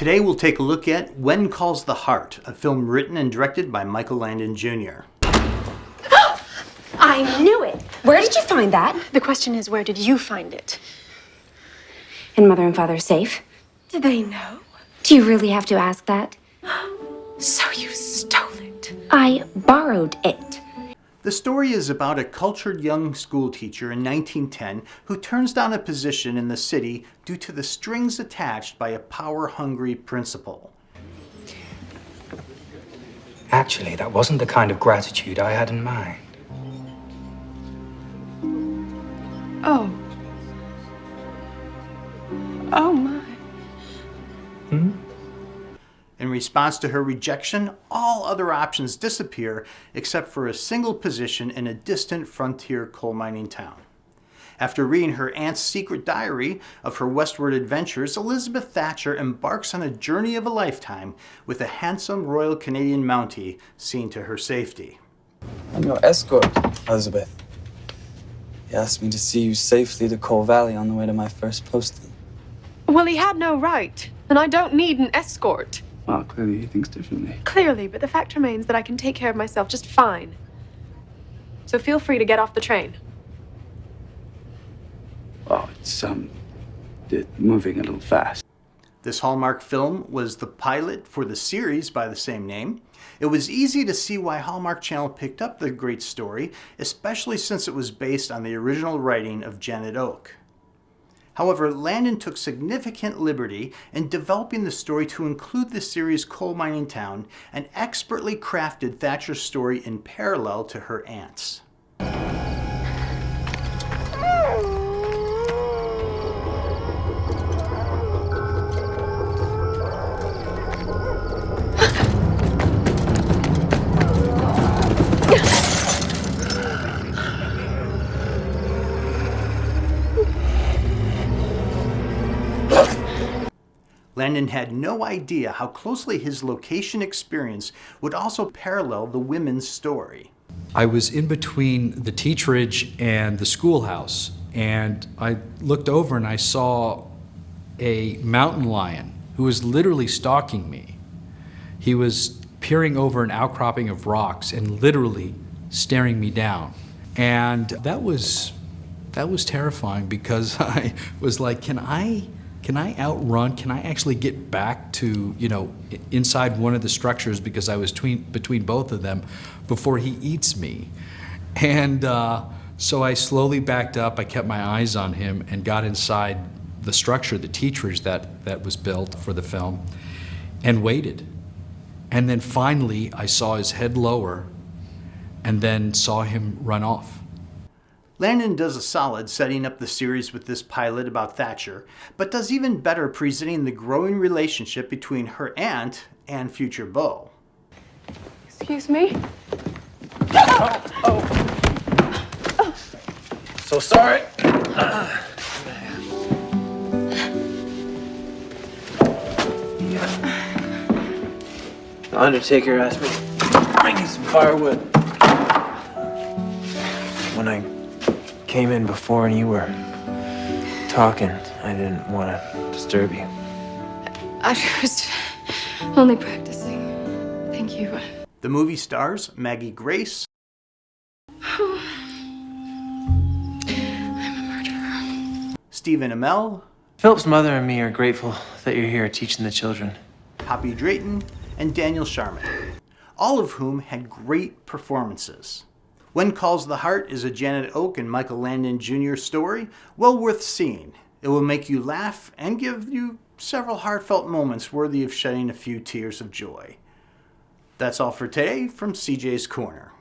Today we'll take a look at When Calls the Heart, a film written and directed by Michael Landon Jr. I knew it! Where did you find that? The question is, where did you find it? In Mother and Father's safe. Did they know? Do you really have to ask that? So you stole it. I borrowed it. The story is about a cultured young school teacher in 1910 who turns down a position in the city due to the strings attached by a power-hungry principal. Actually, that wasn't the kind of gratitude I had in mind. Oh. Oh, my. In response to her rejection, all other options disappear except for a single position in a distant frontier coal mining town. After reading her aunt's secret diary of her westward adventures, Elizabeth Thatcher embarks on a journey of a lifetime with a handsome Royal Canadian Mountie seen to her safety. I'm your escort, Elizabeth. He asked me to see you safely to Coal Valley on the way to my first posting. Well, he had no right, and I don't need an escort. Well, clearly he thinks differently. Clearly, but the fact remains that I can take care of myself just fine. So feel free to get off the train. Oh, it's moving a little fast. This Hallmark film was the pilot for the series by the same name. It was easy to see why Hallmark Channel picked up the great story, especially since it was based on the original writing of Janet Oak. However, Landon took significant liberty in developing the story to include the series' coal mining town and expertly crafted Thatcher's story in parallel to her aunt's. Landon had no idea how closely his location experience would also parallel the women's story. I was in between the teacherage and the schoolhouse, and I looked over and I saw a mountain lion who was literally stalking me. He was peering over an outcropping of rocks and literally staring me down. And that was terrifying because I was like, can I outrun? Can I actually get back to, inside one of the structures, because I was between both of them, before he eats me? And so I slowly backed up. I kept my eyes on him and got inside the structure, the teacherage that was built for the film, and waited. And then finally, I saw his head lower and then saw him run off. Landon does a solid setting up the series with this pilot about Thatcher, but does even better presenting the growing relationship between her aunt and future beau. Excuse me? So sorry. The undertaker asked me to bring you some firewood. When I came in before and you were talking, I didn't want to disturb you. I was only practicing. Thank you. The movie stars Maggie Grace, I'm a murderer. Stephen Amell, Philip's mother and me are grateful that you're here teaching the children. Poppy Drayton, and Daniel Sharman, all of whom had great performances. When Calls the Heart is a Janet Oak and Michael Landon Jr. story, well worth seeing. It will make you laugh and give you several heartfelt moments worthy of shedding a few tears of joy. That's all for today from CJ's Corner.